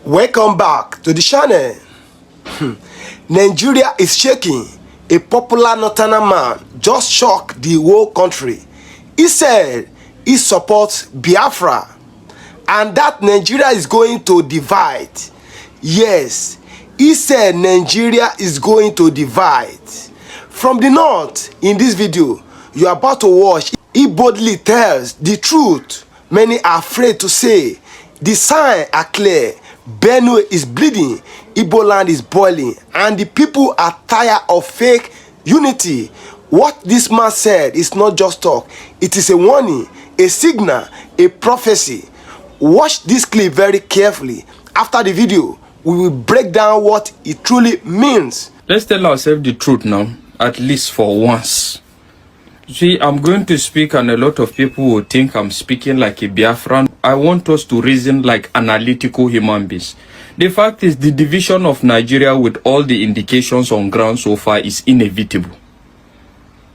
Welcome back to the channel. Nigeria is shaking. A popular northern man just shocked the whole country. He said he supports Biafra and that Nigeria is going to divide. Yes, he said Nigeria is going to divide. From the north, in this video you are about to watch, he boldly tells the truth many are afraid to say. The signs are clear. Benue is bleeding, Igbo land is boiling, and the people are tired of fake unity. What this man said is not just talk, it is a warning, a signal, a prophecy. Watch this clip very carefully. After the video, we will break down what it truly means. Let's tell ourselves the truth now, at least for once. See, I'm going to speak and a lot of people will think I'm speaking like a Biafran. I want us to reason like analytical human beings. The fact is the division of Nigeria with all the indications on ground so far is inevitable.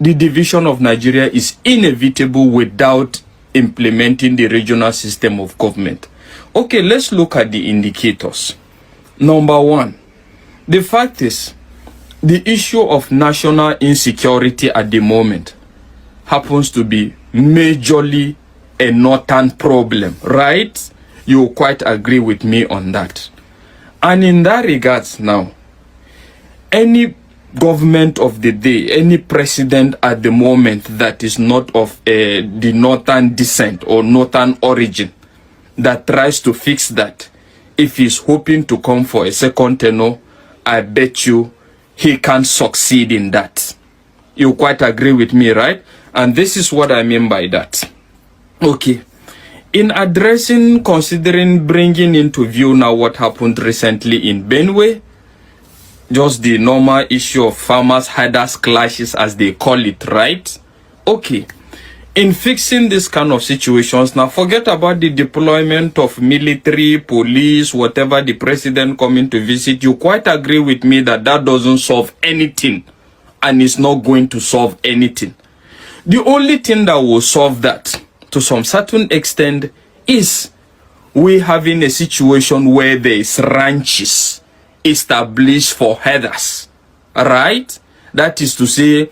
The division of Nigeria is inevitable without implementing the regional system of government. Okay, let's look at the indicators. Number one, the fact is the issue of national insecurity at the moment happens to be majorly a northern problem, right? You quite agree with me on that. And in that regards now, any government of the day, any president at the moment that is not of the northern descent or northern origin that tries to fix that, if he's hoping to come for a second tenure, I bet you he can't succeed in that. You quite agree with me, right? And this is what I mean by that. Okay. In addressing, considering bringing into view now what happened recently in Benue, just the normal issue of farmers herders clashes as they call it, right? Okay. In fixing this kind of situations, now forget about the deployment of military, police, whatever the president coming to visit. You quite agree with me that that doesn't solve anything and it's not going to solve anything. The only thing that will solve that to some certain extent is we having a situation where there is ranches established for herders, right? That is to say,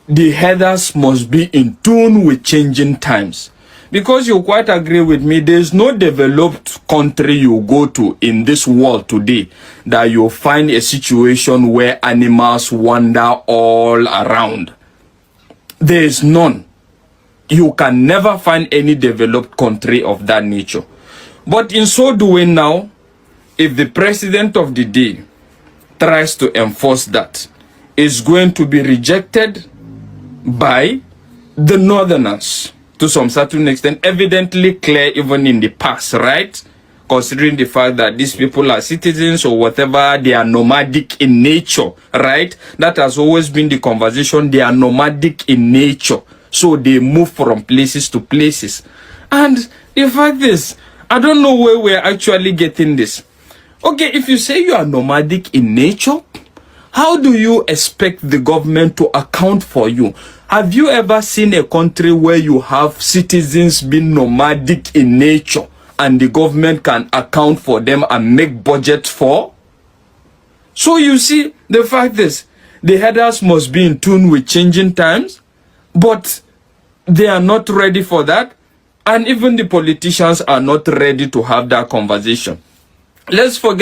the herders must be in tune with changing times. Because you quite agree with me, there is no developed country you go to in this world today that you'll find a situation where animals wander all around. There is none. You can never find any developed country of that nature. But in so doing now, if the president of the day tries to enforce that, it's going to be rejected by the northerners to some certain extent, evidently clear even in the past, right? Considering the fact that these people are citizens or whatever, they are nomadic in nature, right? That has always been the conversation. They are nomadic in nature. So they move from places to places. And the fact is, I don't know where we're actually getting this. Okay, if you say you are nomadic in nature, how do you expect the government to account for you? Have you ever seen a country where you have citizens being nomadic in nature and the government can account for them and make budget for? So you see, the fact is, the herders must be in tune with changing times, but they are not ready for that. And even the politicians are not ready to have that conversation. Let's look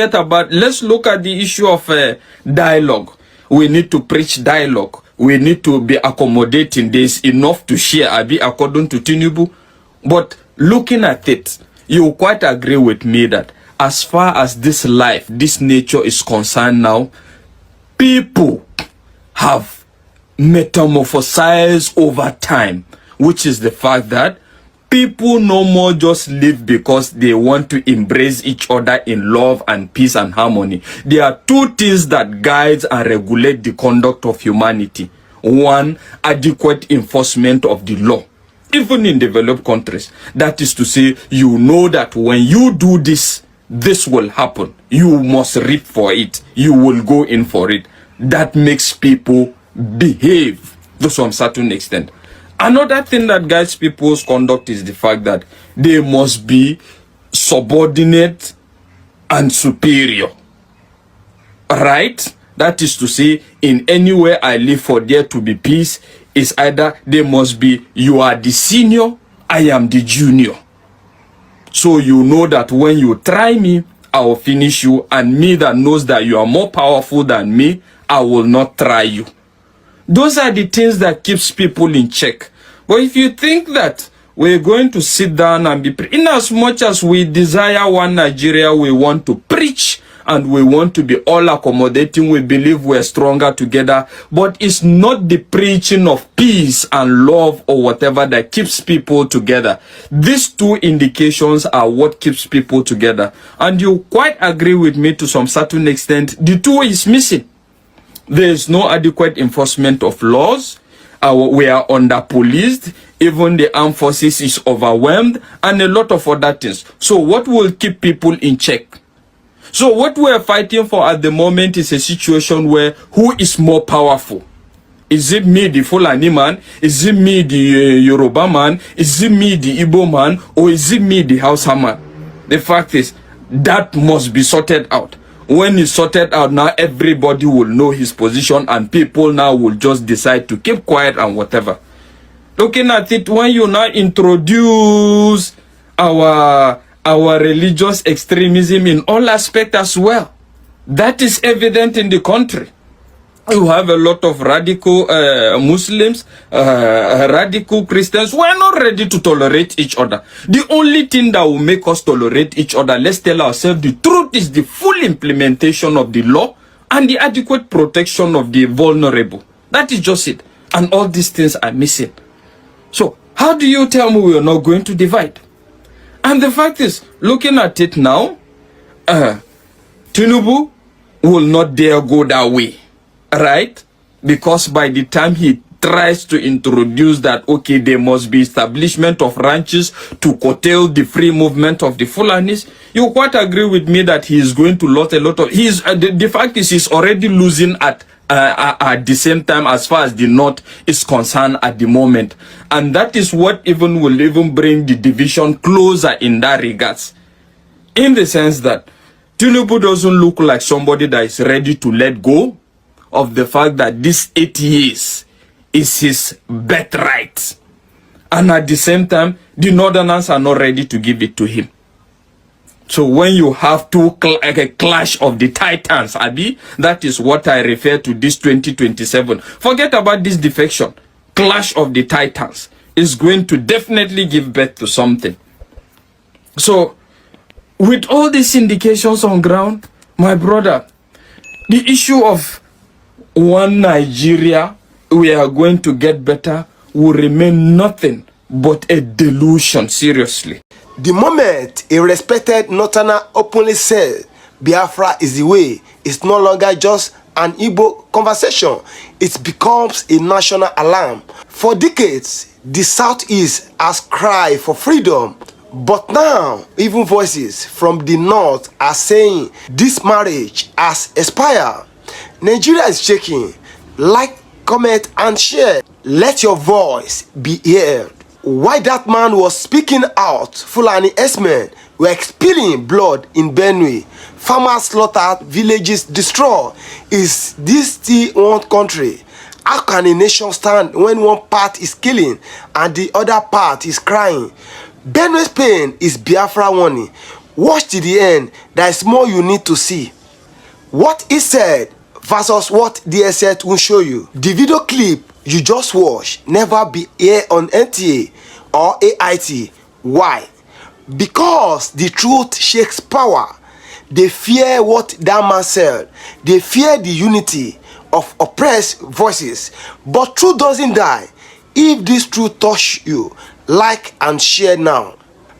at the issue of dialogue. We need to preach dialogue. We need to be accommodating. There's enough to share, I be according to Tinubu. But looking at it, you quite agree with me that as far as this life, this nature is concerned now, people have metamorphosized over time, which is the fact that people no more just live because they want to embrace each other in love and peace and harmony. There are two things that guide and regulate the conduct of humanity. One, adequate enforcement of the law. Even in developed countries. That is to say, you know that when you do this, this will happen. You must reap for it. You will go in for it. That makes people behave to some certain extent. Another thing that guides people's conduct is the fact that they must be subordinate and superior. Right? That is to say, in anywhere I live for there to be peace, is either they must be, you are the senior, I am the junior. So you know that when you try me, I will finish you, and me that knows that you are more powerful than me, I will not try you. Those are the things that keeps people in check. But if you think that we're going to sit down and be, in as much as we desire one Nigeria, we want to preach and we want to be all accommodating, we believe we're stronger together, but it's not the preaching of peace and love or whatever that keeps people together. These two indications are what keeps people together. And you quite agree with me to some certain extent, the two is missing. There is no adequate enforcement of laws. We are under-policed. Even the armed forces is overwhelmed, and a lot of other things. So what will keep people in check? So what we are fighting for at the moment is a situation where who is more powerful? Is it me, the Fulani man? Is it me, the Yoruba man? Is it me, the Igbo man? Or is it me, the Hausa man? The fact is, that must be sorted out. When it's sorted out, now everybody will know his position, and people now will just decide to keep quiet and whatever. Looking at it, when you now introduce our religious extremism in all aspects as well, that is evident in the country. You have a lot of radical Muslims, radical Christians who are not ready to tolerate each other. The only thing that will make us tolerate each other, let's tell ourselves the truth, is the full implementation of the law and the adequate protection of the vulnerable. That is just it. And all these things are missing. So how do you tell me we are not going to divide? And the fact is, looking at it now, Tinubu will not dare go that way. Right? Because by the time he tries to introduce that, okay, there must be establishment of ranches to curtail the free movement of the Fulanis, you quite agree with me that he is going to lose a lot of... the fact is, he's already losing at the same time as far as the North is concerned at the moment. And that is what will even bring the division closer in that regards. In the sense that Tinubu doesn't look like somebody that is ready to let go of the fact that this 8 years is his birthright. And at the same time, the Northerners are not ready to give it to him. So when you have a clash of the titans, Abi, that is what I refer to this 2027. Forget about this defection. Clash of the titans is going to definitely give birth to something. So, with all these indications on ground, my brother, the issue of one Nigeria, we are going to get better, will remain nothing but a delusion, seriously. The moment a respected Northerner openly said Biafra is the way, it's no longer just an Igbo conversation. It becomes a national alarm. For decades, the Southeast has cried for freedom. But now, even voices from the North are saying this marriage has expired. Nigeria is shaking. Like, comment, and share. Let your voice be heard. While that man was speaking out, Fulani herdsmen were spilling blood in Benue. Farmers slaughtered, villages destroyed. Is this still one country? How can a nation stand when one part is killing and the other part is crying? Benue's pain is Biafra warning. Watch to the end. There is more you need to see. What he said versus what DSS will show you. The video clip you just watched never be here on NTA or AIT. Why? Because the truth shakes power. They fear what that man said. They fear the unity of oppressed voices. But truth doesn't die. If this truth touch you, like and share now.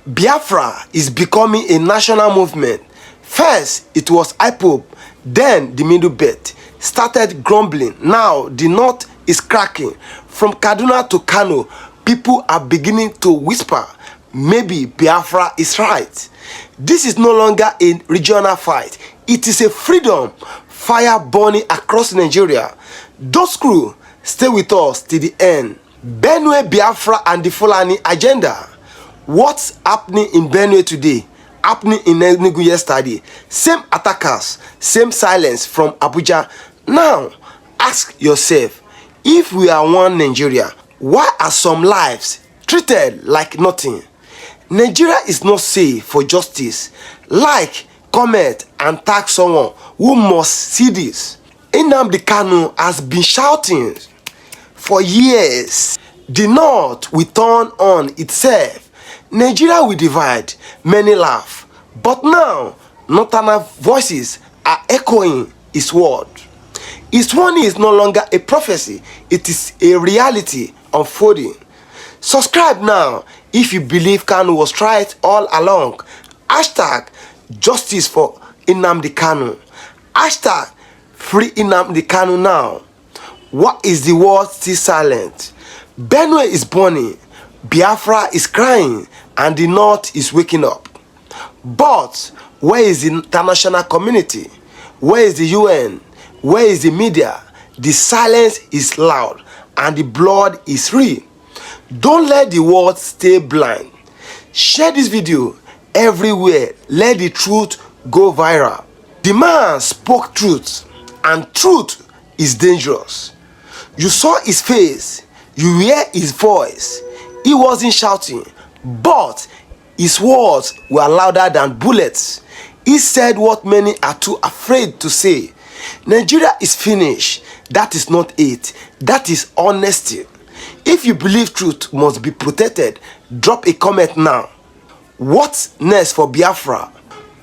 Biafra is becoming a national movement. First, it was IPOB, then the Middle Belt started grumbling. Now, the North is cracking. From Kaduna to Kano, people are beginning to whisper, maybe Biafra is right. This is no longer a regional fight. It is a freedom fire burning across Nigeria. Those crew, stay with us till the end. Benue, Biafra, and the Fulani agenda. What's happening in Benue today? happening in Enugu yesterday. Same attackers, same silence from Abuja. Now, ask yourself, if we are one Nigeria, why are some lives treated like nothing? Nigeria is not safe for justice. Like, comment, and tag someone who must see this. Nnamdi Kanu has been shouting for years. The North will turn on itself. Nigeria will divide. Many laugh. But now, Northern voices are echoing his word. His warning is no longer a prophecy. It is a reality unfolding. Subscribe now if you believe Kanu was right all along. Hashtag justice for Nnamdi Kanu. Hashtag free Nnamdi Kanu now. What is the world still silent? Benue is burning, Biafra is crying, and the North is waking up. But where is the international community? Where is the UN? Where is the media? The silence is loud and the blood is real. Don't let the world stay blind. Share this video everywhere. Let the truth go viral. The man spoke truth, and truth is dangerous. You saw his face, you hear his voice. He wasn't shouting, but his words were louder than bullets. He said what many are too afraid to say. Nigeria is finished. That is not it. That is honesty. If you believe truth must be protected, drop a comment now. What's next for Biafra?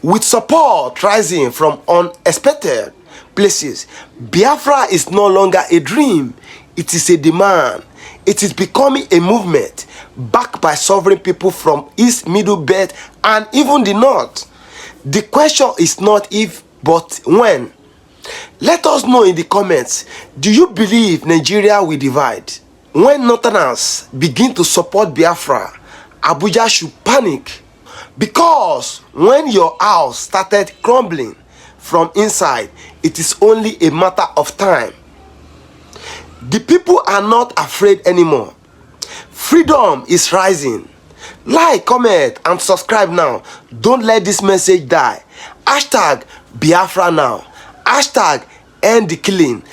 With support rising from unexpected places, Biafra is no longer a dream. It is a demand. It is becoming a movement backed by sovereign people from East, Middle Belt, and even the North. The question is not if, but when. Let us know in the comments, do you believe Nigeria will divide? When Northerners begin to support Biafra, Abuja should panic. Because when your house started crumbling from inside, it is only a matter of time. The people are not afraid anymore. Freedom is rising. Like, comment, and subscribe now. Don't let this message die. Hashtag Biafra now. Hashtag end the killing.